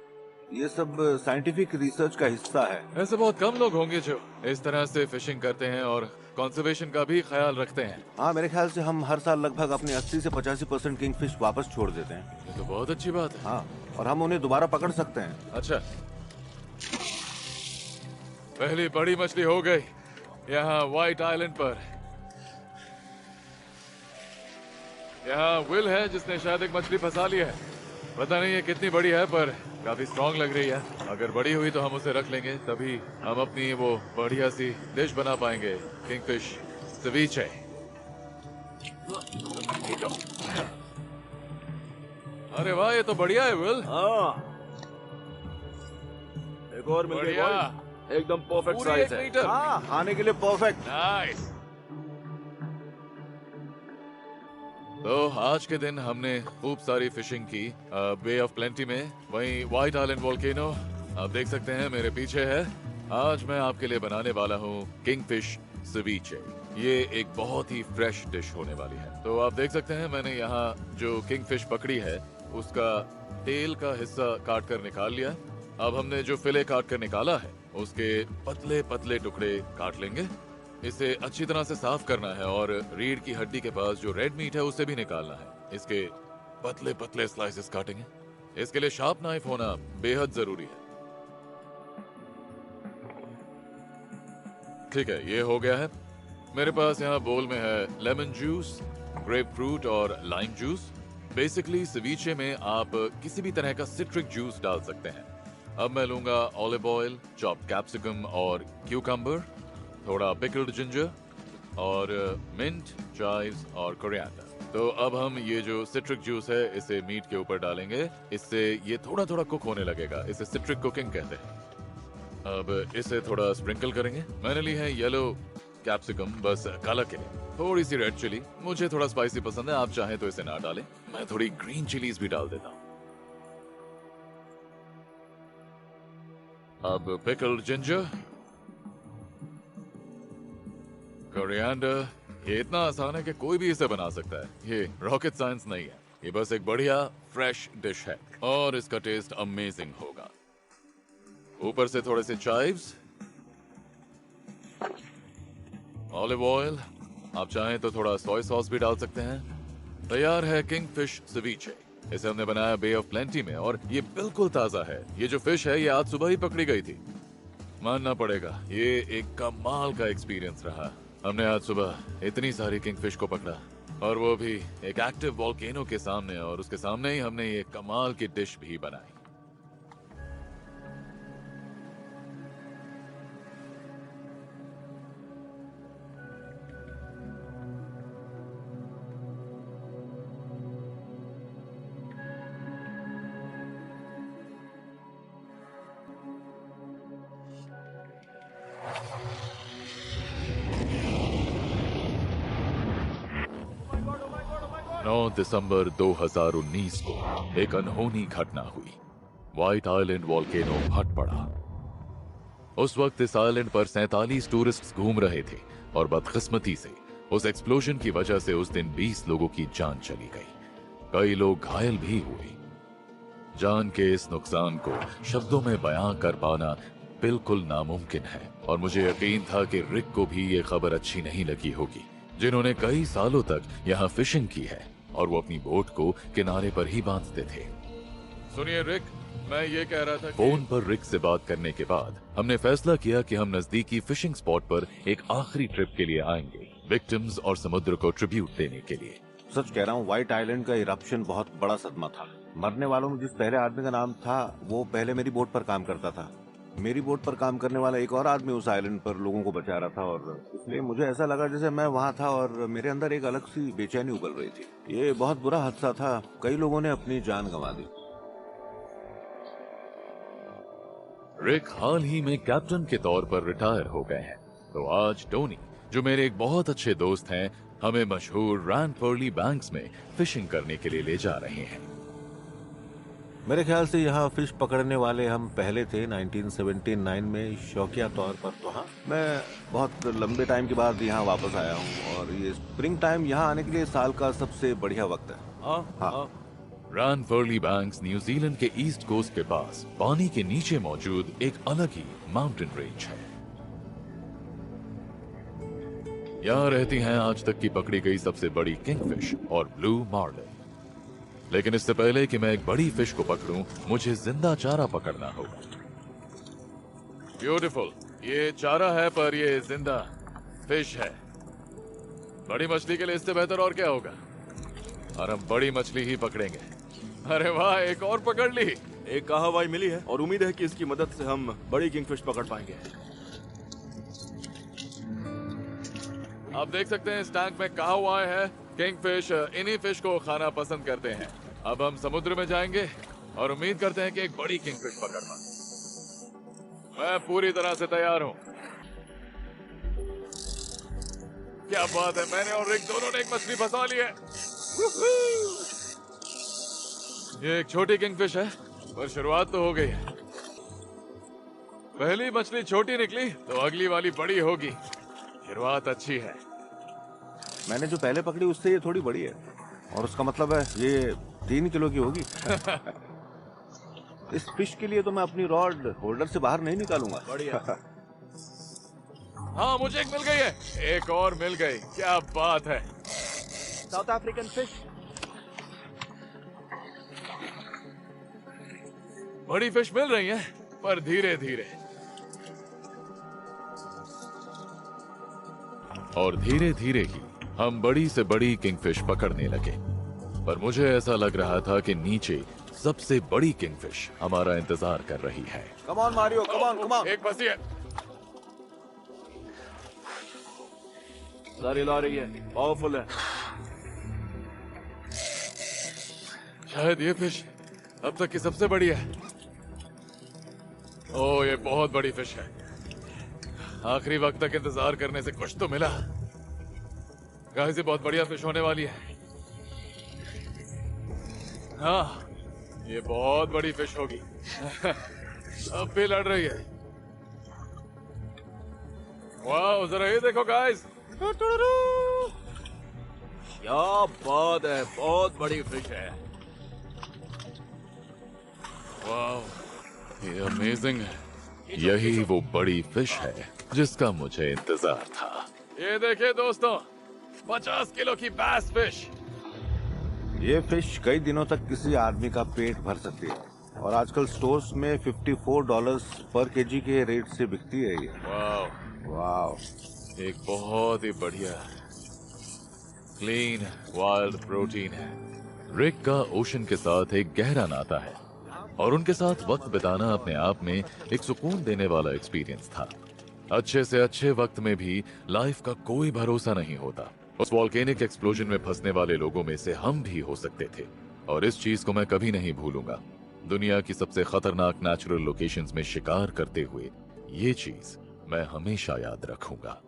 S5: ये सब साइंटिफिक रिसर्च का हिस्सा है।
S2: ऐसे बहुत कम लोग होंगे जो इस तरह से फिशिंग करते हैं और कंजर्वेशन का भी ख्याल रखते हैं।
S5: हाँ, मेरे ख्याल से हम हर साल लगभग अपने 80 से 85% किंगफिश वापस छोड़ देते हैं।
S2: ये तो बहुत अच्छी बात है।
S5: हाँ, और हम उन्हें दोबारा पकड़ सकते हैं।
S2: अच्छा, पहली बड़ी मछली हो गई यहाँ व्हाइट आइलैंड पर। यहाँ विल है जिसने शायद एक मछली फंसा ली है। पता नहीं ये कितनी बड़ी है, पर काफी स्ट्रॉन्ग लग रही है। अगर बड़ी हुई तो हम उसे रख लेंगे, तभी हम अपनी वो बढ़िया सी डिश बना पाएंगे, किंगफिश सिविचे। अरे वाह, ये तो बढ़िया है विल।
S4: एक और मिल गई
S2: बढ़िया,
S4: boys। एकदम परफेक्ट
S2: पूरी
S4: साइज
S2: 1
S4: है।
S2: मीटर।
S5: हाँ, खाने के लिए परफेक्ट।
S2: नाइस। तो आज के दिन हमने खूब सारी फिशिंग की बे ऑफ प्लेंटी में, वहीं व्हाइट आइलैंड वोल्केनो आप देख सकते हैं मेरे पीछे है। आज मैं आपके लिए बनाने वाला हूँ किंगफिश सिविचे। ये एक बहुत ही फ्रेश डिश होने वाली है। तो आप देख सकते हैं मैंने यहाँ जो किंगफिश पकड़ी है उसका टेल का हिस्सा काट कर निकाल लिया। अब हमने जो फिले काट कर निकाला है उसके पतले पतले टुकड़े काट लेंगे। इसे अच्छी तरह से साफ करना है और रीढ़ की हड्डी के पास जो रेड मीट है उसे भी निकालना है। इसके पतले पतले स्लाइसेस काटेंगे। इसके लिए शार्प नाइफ होना बेहद जरूरी है। ठीक है, ये हो गया है। मेरे पास यहाँ बोल में है लेमन जूस, ग्रेप फ्रूट और लाइम जूस। बेसिकली सिविचे में आप किसी भी तरह का सिट्रिक जूस डाल सकते हैं। अब मैं लूंगा ऑलिव ऑयल, चॉप्ड कैप्सिकम और क्यूकम्बर, थोड़ा पिकल्ड जिंजर और मिंट, चाइव्स और कोरिएंडर। तो अब हम ये जो सिट्रिक जूस है इसे मीट के ऊपर डालेंगे। इससे ये थोड़ा थोड़ा कुक होने लगेगा। इसे सिट्रिक कुकिंग कहते हैं। अब इसे थोड़ा स्प्रिंकल करेंगे। मैंने ली है येलो कैप्सिकम, बस कलर के लिए। थोड़ी सी रेड चिली, मुझे थोड़ा स्पाइसी पसंद है, आप चाहें तो इसे ना डालें। मैं थोड़ी ग्रीन चिलीज भी डाल देता हूँ। अब पिकल्ड जिंजर, कोरिएंडर। ये इतना आसान है कि कोई भी इसे बना सकता है। ये रॉकेट साइंस नहीं है, ये बस एक बढ़िया फ्रेश डिश है और इसका टेस्ट अमेजिंग होगा। ऊपर से थोड़े से चाइव्स, ऑलिव ऑयल, आप चाहें तो थोड़ा सोया सॉस भी डाल सकते हैं। तैयार है किंगफिश ceviche। इसे हमने बनाया बे ऑफ प्लेंटी में और ये बिल्कुल ताजा है। ये जो फिश है ये आज सुबह ही पकड़ी गई थी। मानना पड़ेगा, ये एक कमाल का एक्सपीरियंस रहा। हमने आज सुबह इतनी सारी किंगफिश को पकड़ा और वो भी एक एक्टिव वॉल्केनो के सामने, और उसके सामने ही हमने ये कमाल की डिश भी बनाई। दिसंबर 2019 को एक अनहोनी घटना हुई। व्हाइट आइलैंड वॉल्केनो फट पड़ा। उस वक्त इस आइलैंड पर 47 टूरिस्ट्स घूम रहे थे और बदकिस्मती से उस एक्सप्लोजन की वजह से उस दिन 20 लोगों की जान चली गई। कई लोग घायल भी हुए। जान के इस नुकसान को शब्दों में बयां कर पाना बिल्कुल नामुमकिन है, और मुझे यकीन था कि रिक को भी ये खबर अच्छी नहीं लगी होगी, जिन्होंने कई सालों तक यहाँ फिशिंग की है और वो अपनी बोट को किनारे पर ही बांधते थे। सुनिए रिक, मैं ये कह रहा था कि... फोन पर रिक से बात करने के बाद हमने फैसला किया कि हम नजदीकी फिशिंग स्पॉट पर एक आखिरी ट्रिप के लिए आएंगे, विक्टिम्स और समुद्र को ट्रिब्यूट देने के लिए।
S5: सच कह रहा हूँ, व्हाइट आइलैंड का इरप्शन बहुत बड़ा सदमा था। मरने वालों में जिस पहले आदमी का नाम था वो पहले मेरी बोट पर काम करता था। मेरी बोट पर काम करने वाला एक और आदमी उस आइलैंड पर लोगों को बचा रहा था, और इसलिए मुझे ऐसा लगा जैसे मैं वहाँ था और मेरे अंदर एक अलग सी बेचैनी उबल रही थी। ये बहुत बुरा हादसा था, कई लोगों ने अपनी जान गंवा दी।
S2: रिक हाल ही में कैप्टन के तौर पर रिटायर हो गए हैं, तो आज टोनी, जो मेरे एक बहुत अच्छे दोस्त हैं, हमें मशहूर रैनफर्ली बैंक्स में फिशिंग करने के लिए ले जा रहे हैं।
S5: मेरे ख्याल से यहाँ फिश पकड़ने वाले हम पहले थे 1979 में शौकिया तौर पर। तो हाँ, मैं बहुत लंबे टाइम के बाद यहाँ वापस आया हूँ और ये स्प्रिंग टाइम यहाँ आने के लिए साल का सबसे बढ़िया वक्त है। हाँ।
S2: रैनफर्ली बैंक्स न्यूजीलैंड के ईस्ट कोस्ट के पास पानी के नीचे मौजूद एक अलग ही माउंटेन रेंज है। यहाँ रहती हैं आज तक की पकड़ी गई सबसे बड़ी किंगफिश और ब्लू मार्लिन। लेकिन इससे पहले कि मैं एक बड़ी फिश को पकड़ूं, मुझे जिंदा चारा पकड़ना होगा। ब्यूटीफुल, ये चारा है पर ये जिंदा फिश है। बड़ी मछली के लिए इससे बेहतर और क्या होगा, और हम बड़ी मछली ही पकड़ेंगे। अरे वाह, एक और पकड़ ली।
S6: एक कहावाई मिली है और उम्मीद है कि इसकी मदद से हम बड़ी किंगफिश पकड़ पाएंगे।
S2: आप देख सकते हैं इस टैंक में कहावाई है। किंगफिश इन्हीं फिश को खाना पसंद करते हैं। अब हम समुद्र में जाएंगे और उम्मीद करते हैं कि एक बड़ी किंगफिश पकड़ पाएं। मैं पूरी तरह से तैयार हूं। क्या बात है, मैंने और रिक दोनों ने एक मछली फंसा ली है। ये एक छोटी किंगफिश है, पर शुरुआत तो हो गई है। पहली मछली छोटी निकली तो अगली वाली बड़ी होगी। शुरुआत अच्छी है।
S5: मैंने जो पहले पकड़ी उससे ये थोड़ी बड़ी है, और उसका मतलब है ये 3 किलो की होगी। इस फिश के लिए तो मैं अपनी रॉड होल्डर से बाहर नहीं निकालूंगा।
S6: बढ़िया।
S2: हाँ, मुझे एक मिल गई है, एक और मिल गई। क्या बात है।
S6: South African fish.
S2: बड़ी फिश मिल रही है, पर धीरे धीरे। और धीरे धीरे ही हम बड़ी से बड़ी किंगफिश पकड़ने लगे, पर मुझे ऐसा लग रहा था कि नीचे सबसे बड़ी किंगफिश हमारा इंतजार कर रही है।
S5: Come on Mario, come on, come on.
S2: एक फंसी है।
S6: सारी ला रही है, पावरफुल है।
S2: शायद ये फिश अब तक की सबसे बड़ी है। ओह, ये बहुत बड़ी फिश है। आखिरी वक्त तक इंतजार करने से कुछ तो मिला। गाइस, ये बहुत बढ़िया फिश होने वाली है। हाँ, ये बहुत बड़ी फिश होगी। अब भी लड़ रही है। वाह, जरा ये देखो गाइस।
S6: क्या बात है, बहुत बड़ी फिश है।
S2: वाह, ये अमेजिंग है। यही वो बड़ी फिश है जिसका मुझे इंतजार था। ये देखिए दोस्तों, 50 किलो की बैस फिश।
S5: ये फिश कई दिनों तक किसी आदमी का पेट भर सकती है और आजकल स्टोर्स में $54 पर केजी के रेट से बिकती है ये।
S2: वाह,
S5: वाह,
S2: एक बहुत ही बढ़िया क्लीन वाइल्ड प्रोटीन है। रिक का ओशन के साथ एक गहरा नाता है और उनके साथ वक्त बिताना अपने आप में एक सुकून देने वाला एक्सपीरियंस था। अच्छे से अच्छे वक्त में भी लाइफ का कोई भरोसा नहीं होता। उस वॉल्केनिक एक्सप्लोजन में फंसने वाले लोगों में से हम भी हो सकते थे और इस चीज को मैं कभी नहीं भूलूंगा। दुनिया की सबसे खतरनाक नेचुरल लोकेशंस में शिकार करते हुए ये चीज मैं हमेशा याद रखूंगा।